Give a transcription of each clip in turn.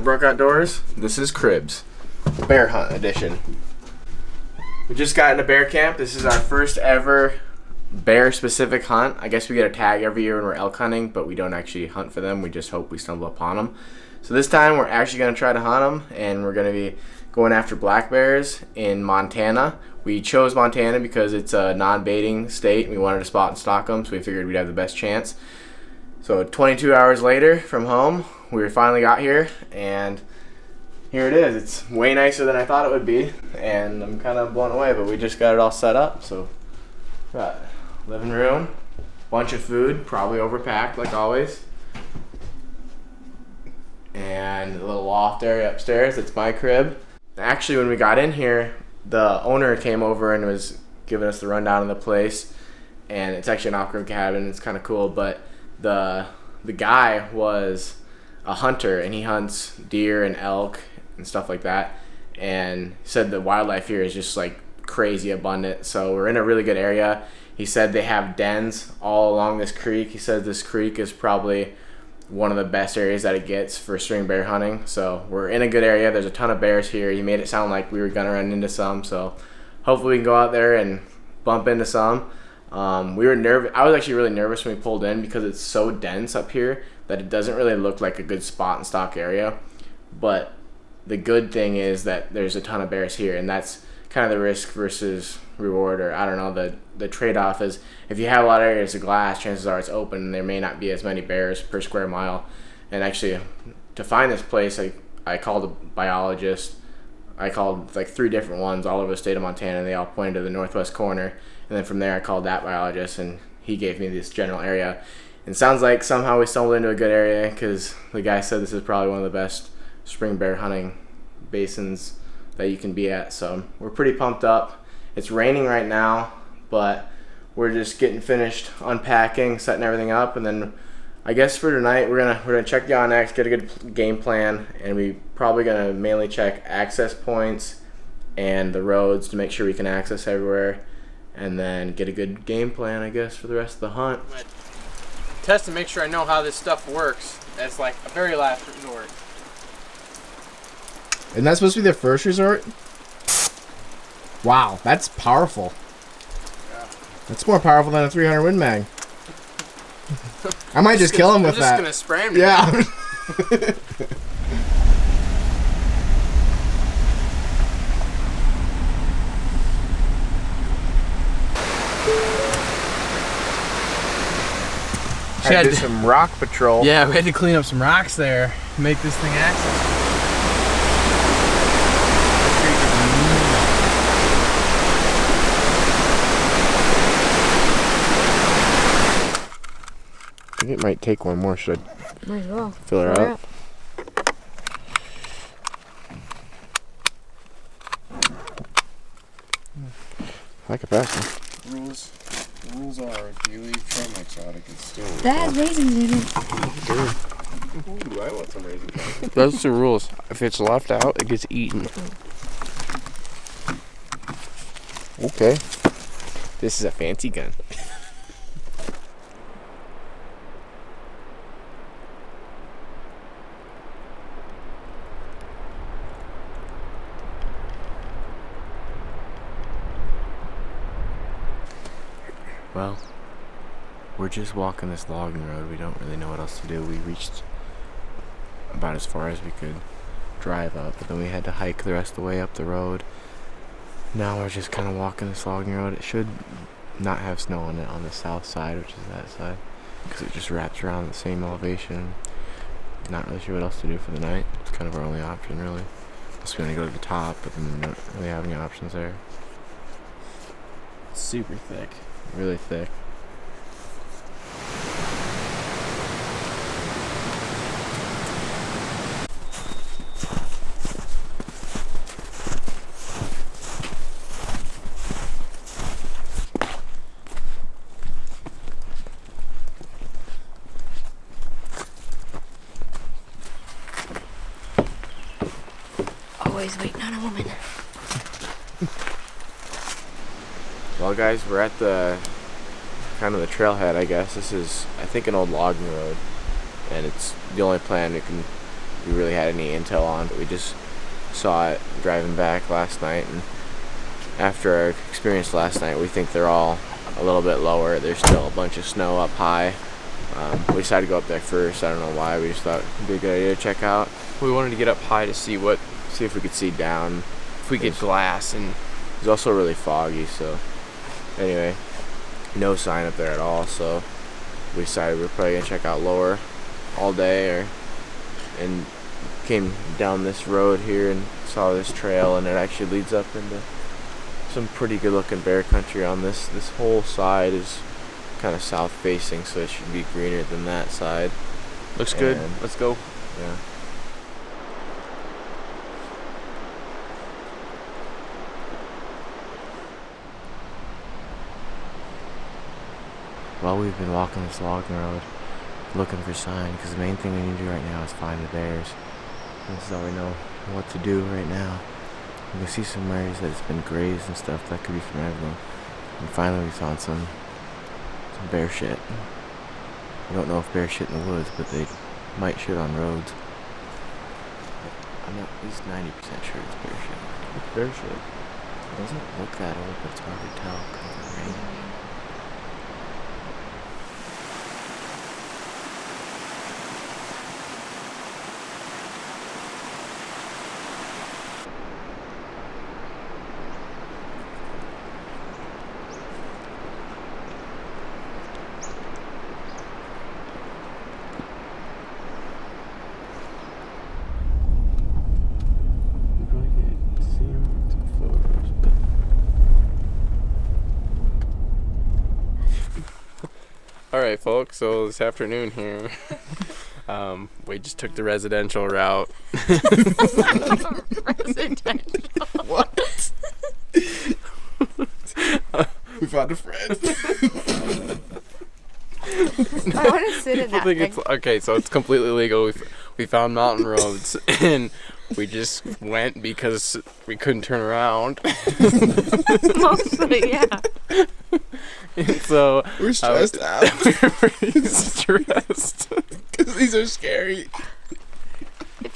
Brook Outdoors. This is Cribs, Bear Hunt Edition. We just got into bear camp. This is our first ever bear-specific hunt. I guess we get a tag every year when we're elk hunting, but we don't actually hunt for them. We just hope we stumble upon them. So this time we're actually going to try to hunt them, and we're going to be going after black bears in Montana. We chose Montana because it's a non-baiting state, and we wanted to spot and stalk them, so we figured we'd have the best chance. So 22 hours later from home, we finally got here, and here it is. It's way nicer than I thought it would be, and I'm kind of blown away, but we just got it all set up. So got living room, bunch of food, probably overpacked like always, and a little loft area upstairs. That's my crib. Actually, when we got in here, the owner came over and was giving us the rundown of the place, and it's actually an off-grid cabin. It's kind of cool, but the guy was a hunter, and he hunts deer and elk and stuff like that, and said the wildlife here is just like crazy abundant. So we're in a really good area. He said they have dens all along this creek. He said this creek is probably one of the best areas that it gets for string bear hunting. So we're in a good area. There's a ton of bears here. He made it sound like we were gonna run into some, so hopefully we can go out there and bump into some. We were nervous. I was actually really nervous when we pulled in because it's so dense up here that it doesn't really look like a good spot and stock area. But the good thing is that there's a ton of bears here, and that's kind of the risk versus reward, or I don't know, the trade-off is if you have a lot of areas of glass, chances are it's open and there may not be as many bears per square mile. And actually, to find this place, I called a biologist. I called like 3 different ones all over the state of Montana, and they all pointed to the northwest corner. And then from there, I called that biologist, and he gave me this general area. And it sounds like somehow we stumbled into a good area because the guy said this is probably one of the best spring bear hunting basins that you can be at. So we're pretty pumped up. It's raining right now, but we're just getting finished unpacking, setting everything up, and then I guess for tonight we're gonna check the onX, get a good game plan, and we probably gonna mainly check access points and the roads to make sure we can access everywhere, and then get a good game plan, I guess, for the rest of the hunt. Test to make sure I know how this stuff works. That's like a very last resort. Isn't that supposed to be their first resort? Wow, that's powerful. Yeah. That's more powerful than a 300 Win Mag. I might just kill him with that. I'm just gonna spray him. Yeah. I did some rock patrol. Yeah, we had to clean up some rocks there, make this thing accessible. I think it might take one more. Should I might as well fill her up? High capacity. Rules are if you leave trim exotic, it's still. That has raisins in it. Ooh, I want some raisins. Those are the rules. If it's left out, it gets eaten. Okay. This is a fancy gun. Well, we're just walking this logging road. We don't really know what else to do. We reached about as far as we could drive up, but then we had to hike the rest of the way up the road. Now we're just kind of walking this logging road. It should not have snow on it on the south side, which is that side, because it just wraps around the same elevation. Not really sure what else to do for the night. It's kind of our only option, really. Unless we want to go to the top, but then we don't really have any options there. It's super thick. Really thick. Always waiting on a woman. Well, guys, we're at the kind of the trailhead, I guess. This is, I think, an old logging road, and it's the only plan we we really had any intel on, but we just saw it driving back last night, and after our experience last night, we think they're all a little bit lower. There's still a bunch of snow up high. We decided to go up there first. I don't know why. We just thought it'd be a good idea to check out. We wanted to get up high to see if we could see down. if we get glass, and It was also really foggy, so anyway, no sign up there at all, so we decided we were probably gonna check out lower all day, and came down this road here and saw this trail, and it actually leads up into some pretty good looking bear country. On this whole side is kind of south facing, so it should be greener than that side. looks good. And- Let's go. Yeah. Well, we've been walking this logging road looking for sign, because the main thing we need to do right now is find the bears. This is all we know what to do right now. You can see some areas that's been grazed and stuff. That could be from everyone. And finally we found some bear shit. I don't know if bear shit in the woods, but they might shit on roads. I'm at least 90% sure it's bear shit. It's bear shit. It doesn't look that old, but it's hard to tell because of the rain. All right, folks. So this afternoon here, we just took the residential route. What? We found a friend. I want to sit in People that think thing. it's okay. So it's completely legal. We found mountain roads, and we just went because we couldn't turn around. Mostly, yeah. And so We're stressed out we were pretty stressed. because these are scary. I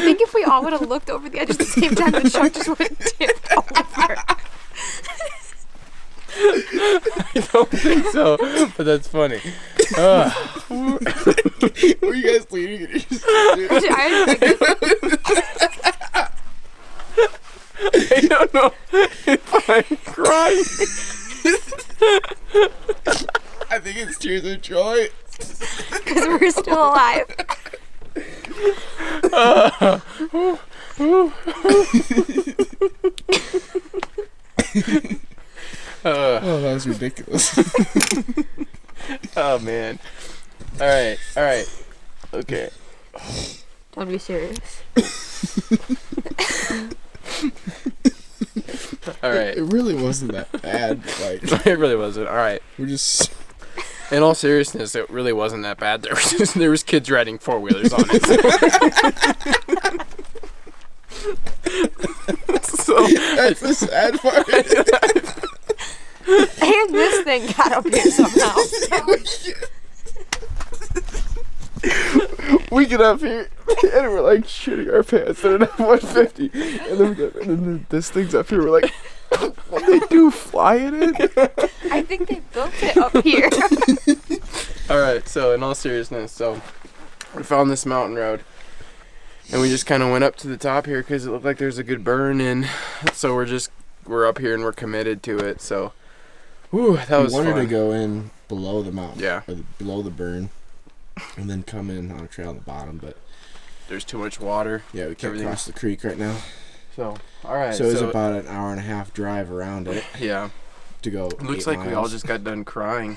think if we all would have looked over the edge at the same time, the truck just would have tipped over. I don't think so, but that's funny. Were you guys leaning? I don't know if I'm crying. I think it's tears of joy. Because we're still alive. Oh, that was ridiculous. Oh man. All right. Okay. Don't be serious. All right. It really wasn't that bad. Like, It really wasn't. All right. we're just. In all seriousness, it really wasn't that bad. There was kids riding 4-wheelers on it. So That's the sad part. And this thing got up here somehow. We get up here and we're like shitting our pants at an F-150, and then this thing's up here. We're like, what they do, fly it in? I think they built it up here. all right. So in all seriousness, so we found this mountain road, and we just kind of went up to the top here because it looked like there's a good burn in. So we're up here and we're committed to it. So, whew, that was We wanted fun. to go in below the mountain, Yeah. or below the burn, and then come in on a trail on the bottom. But There's too much water. yeah, we can't Everything's- cross the creek right now. So all right. So it's about an hour and a half drive around it yeah. to go. It looks 8 like we all miles. just got done crying.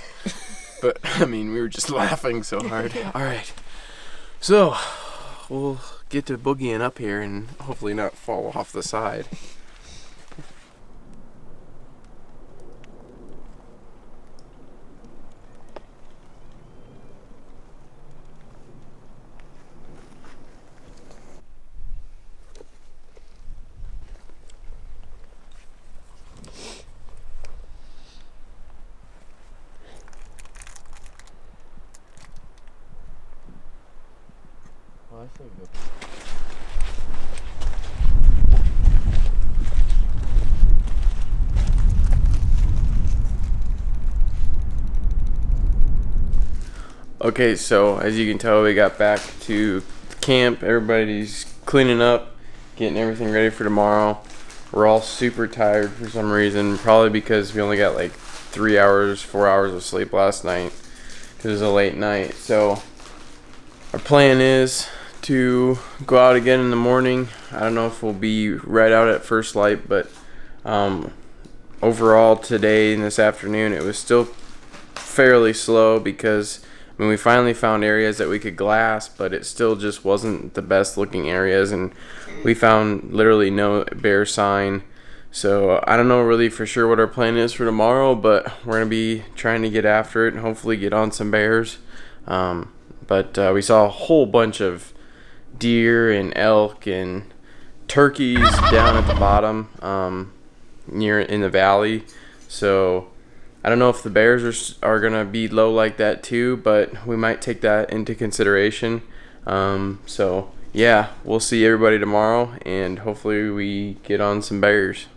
But, I mean, we were just laughing so hard. All right. So, we'll get to boogieing up here and hopefully not fall off the side. Well, I think Okay, so as you can tell, we got back to camp. Everybody's cleaning up, getting everything ready for tomorrow. We're all super tired for some reason, probably because we only got like 3 hours, 4 hours of sleep last night because it was a late night. So our plan is to go out again in the morning. I don't know if we'll be right out at first light, but overall today and this afternoon it was still fairly slow because we finally found areas that we could glass, but it still just wasn't the best looking areas, and we found literally no bear sign. So I don't know really for sure what our plan is for tomorrow, but we're gonna be trying to get after it and hopefully get on some bears. But we saw a whole bunch of deer and elk and turkeys down at the bottom near in the valley. So I don't know if the bears are gonna be low like that too, but we might take that into consideration. So yeah, we'll see everybody tomorrow, and hopefully we get on some bears.